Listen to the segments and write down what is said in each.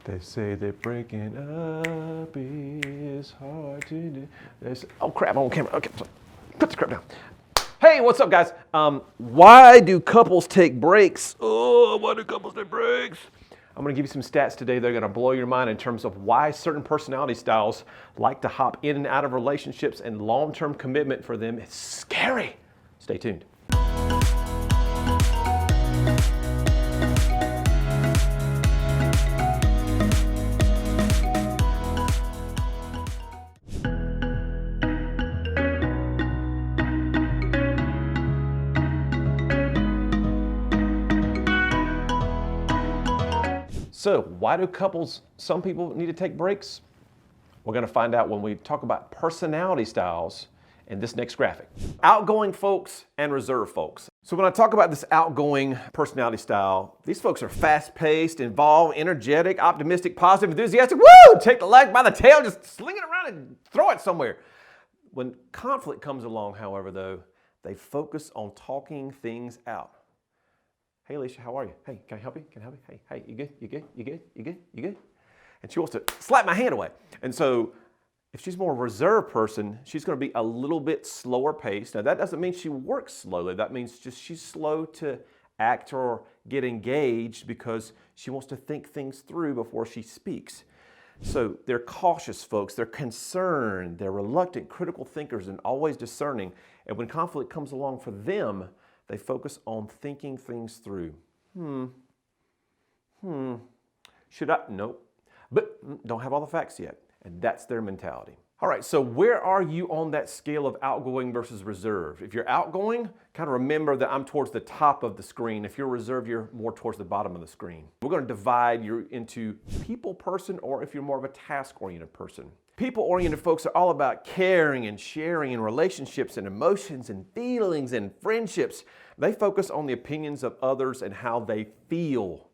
They say that breaking up is hard to do. Oh crap, I'm on camera. Okay, so put the crap down. Hey, what's up, guys? Why do couples take breaks? Oh, why do couples take breaks? I'm gonna give you some stats today that are gonna blow your mind in terms of why certain personality styles like to hop in and out of relationships, and long-term commitment for them is scary. Stay tuned. So why do some people need to take breaks? We're gonna find out when we talk about personality styles in this next graphic. Outgoing folks and reserved folks. So when I talk about this outgoing personality style, these folks are fast-paced, involved, energetic, optimistic, positive, enthusiastic. Woo! Take the leg by the tail, just sling it around and throw it somewhere. When conflict comes along, however, though, they focus on talking things out. Hey, Alicia, how are you? Hey, can I help you? Can I help you? Hey, you good? You good? You good? You good? You good? And she wants to slap my hand away. And so if she's more a reserved person, she's going to be a little bit slower paced. Now, that doesn't mean she works slowly. That means just she's slow to act or get engaged because she wants to think things through before she speaks. So they're cautious folks. They're concerned. They're reluctant, critical thinkers, and always discerning. And when conflict comes along for them, they focus on thinking things through. Should I? Nope. But don't have all the facts yet. And that's their mentality. All right, so where are you on that scale of outgoing versus reserved? If you're outgoing, kind of remember that I'm towards the top of the screen. If you're reserved, you're more towards the bottom of the screen. We're going to divide you into people person, or if you're more of a task-oriented person. People-oriented folks are all about caring and sharing and relationships and emotions and feelings and friendships. They focus on the opinions of others and how they feel.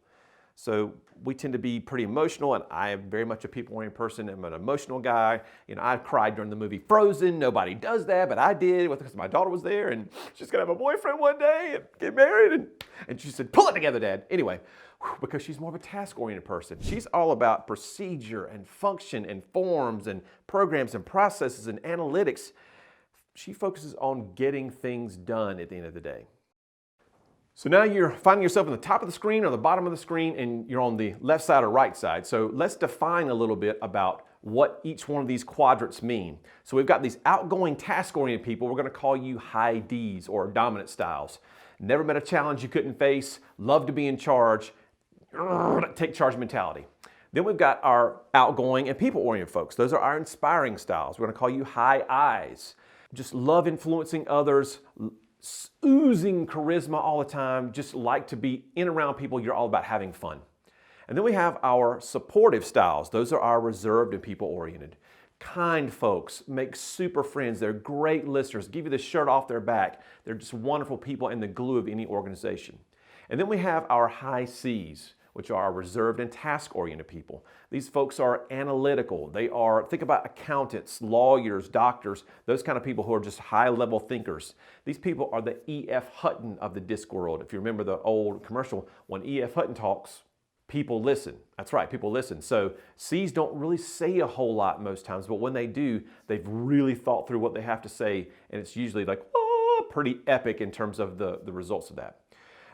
So we tend to be pretty emotional, and I am very much a people-oriented person. I'm an emotional guy. You know, I cried during the movie Frozen. Nobody does that, but I did because my daughter was there, and she's gonna have a boyfriend one day and get married. And she said, "Pull it together, Dad." Anyway, because she's more of a task-oriented person. She's all about procedure and function and forms and programs and processes and analytics. She focuses on getting things done at the end of the day. So now you're finding yourself on the top of the screen or the bottom of the screen, and you're on the left side or right side. So let's define a little bit about what each one of these quadrants mean. So we've got these outgoing, task-oriented people. We're going to call you high Ds, or dominant styles. Never met a challenge you couldn't face, love to be in charge, take charge mentality. Then we've got our outgoing and people-oriented folks. Those are our inspiring styles. We're going to call you high Is. Just love influencing others, oozing charisma all the time, just like to be in and around people. You're all about having fun. And then we have our supportive styles. Those are our reserved and people-oriented. Kind folks, make super friends. They're great listeners, give you the shirt off their back. They're just wonderful people and the glue of any organization. And then we have our high Cs, which are our reserved and task-oriented people. These folks are analytical. They are, think about accountants, lawyers, doctors, those kind of people who are just high-level thinkers. These people are the E.F. Hutton of the disc world. If you remember the old commercial, when E.F. Hutton talks, people listen. That's right, people listen. So C's don't really say a whole lot most times, but when they do, they've really thought through what they have to say, and it's usually like, oh, pretty epic in terms of the results of that.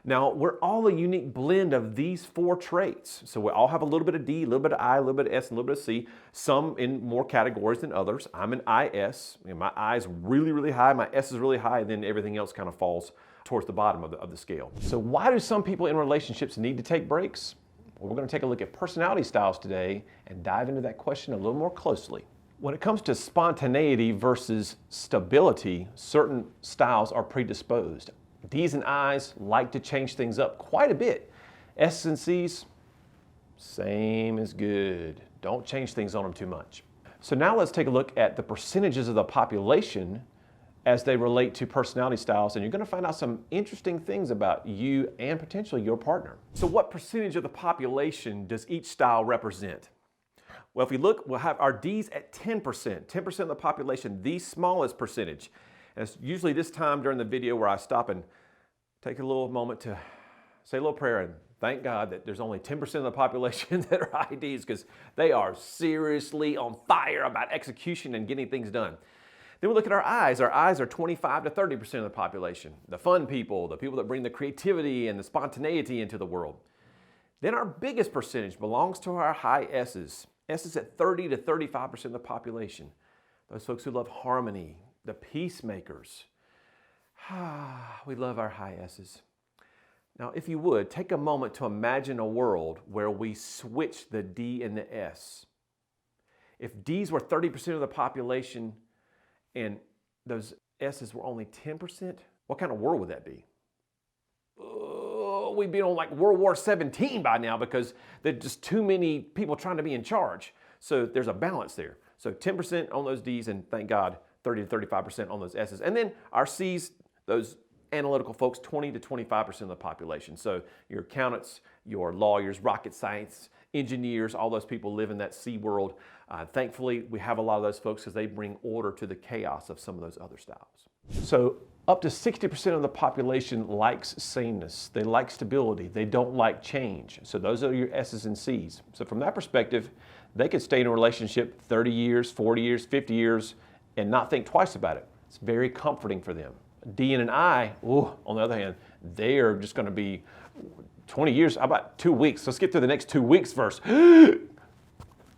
Now, we're all a unique blend of these four traits. So we all have a little bit of D, a little bit of I, a little bit of S, and a little bit of C, some in more categories than others. I'm an IS. You know, my I is really, really high, my S is really high, and then everything else kind of falls towards the bottom of the scale. So why do some people in relationships need to take breaks? Well, we're going to take a look at personality styles today and dive into that question a little more closely. When it comes to spontaneity versus stability, certain styles are predisposed. D's and I's like to change things up quite a bit. S's and C's, same as good. Don't change things on them too much. So now let's take a look at the percentages of the population as they relate to personality styles, and you're going to find out some interesting things about you and potentially your partner. So what percentage of the population does each style represent? Well, if we look, we'll have our D's at 10%. 10% of the population, the smallest percentage. And it's usually this time during the video where I stop and take a little moment to say a little prayer and Thank God that there's only 10% of the population that are IDs, because they are seriously on fire about execution and getting things done. Then we look at our I's. Our I's are 25 to 30% of the population. The fun people, the people that bring the creativity and the spontaneity into the world. Then our biggest percentage belongs to our high S's. S's at 30 to 35% of the population. Those folks who love harmony, the peacemakers. We love our high S's. Now, if you would, take a moment to imagine a world where we switch the D and the S. If D's were 30% of the population and those S's were only 10%, what kind of world would that be? We'd be on like World War XVII by now, because there's just too many people trying to be in charge. So there's a balance there. So 10% on those D's, and thank God, 30 to 35% on those S's. And then our C's, those analytical folks, 20 to 25% of the population. So your accountants, your lawyers, rocket science, engineers, all those people live in that C world. Thankfully, we have a lot of those folks because they bring order to the chaos of some of those other styles. So up to 60% of the population likes sameness. They like stability. They don't like change. So those are your S's and C's. So from that perspective, they could stay in a relationship 30 years, 40 years, 50 years, and not think twice about it. It's very comforting for them. D and an I, on the other hand, they are just going to be 20 years. How about 2 weeks? Let's get through the next 2 weeks first.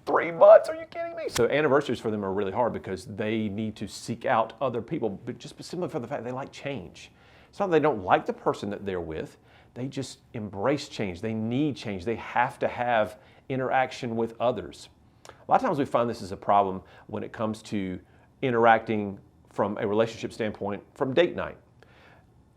3 months? Are you kidding me? So anniversaries for them are really hard because they need to seek out other people, but just simply for the fact they like change. It's not that they don't like the person that they're with. They just embrace change. They need change. They have to have interaction with others. A lot of times we find this is a problem when it comes to interacting from a relationship standpoint from date night.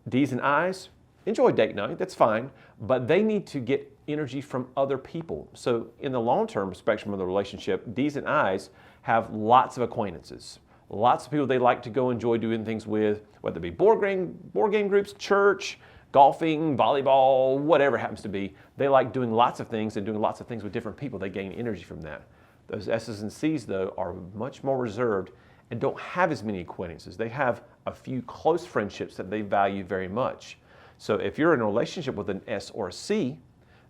D's and I's enjoy date night, that's fine, but they need to get energy from other people. So in the long-term spectrum of the relationship, D's and I's have lots of acquaintances, lots of people they like to go enjoy doing things with, whether it be board game groups, church, golfing, volleyball, whatever it happens to be. They like doing lots of things and doing lots of things with different people. They gain energy from that. Those S's and C's, though, are much more reserved and don't have as many acquaintances. They have a few close friendships that they value very much. So if you're in a relationship with an S or a C,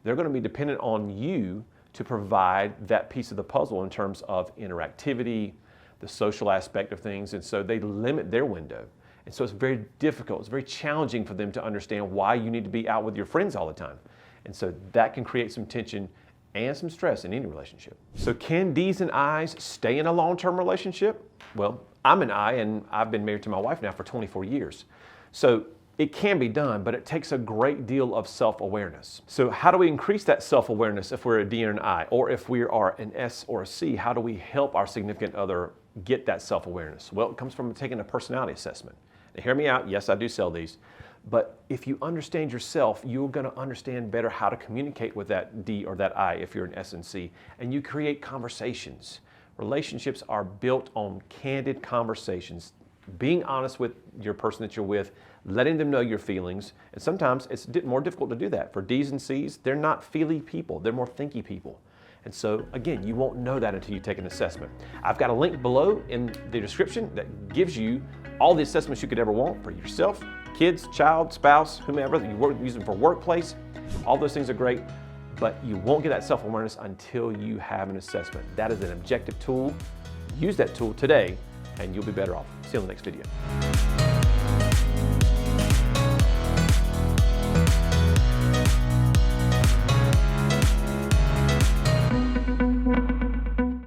they're going to be dependent on you to provide that piece of the puzzle in terms of interactivity, the social aspect of things, and so they limit their window. And so it's very difficult, it's very challenging for them to understand why you need to be out with your friends all the time. And so that can create some tension and some stress in any relationship. So can D's and I's stay in a long-term relationship? Well, I'm an I, and I've been married to my wife now for 24 years. So it can be done, but it takes a great deal of self-awareness. So how do we increase that self-awareness if we're a D or an I? Or if we are an S or a C, how do we help our significant other get that self-awareness? Well, it comes from taking a personality assessment. Now, hear me out, yes, I do sell these. But if you understand yourself, you're going to understand better how to communicate with that D or that I if you're an S and C. And you create conversations. Relationships are built on candid conversations. Being honest with your person that you're with, letting them know your feelings. And sometimes it's more difficult to do that. For D's and C's, they're not feely people. They're more thinky people. And so, again, you won't know that until you take an assessment. I've got a link below in the description that gives you all the assessments you could ever want for yourself, kids, child, spouse, whomever. You use them for workplace. All those things are great, but you won't get that self-awareness until you have an assessment. That is an objective tool. Use that tool today, and you'll be better off. See you in the next video.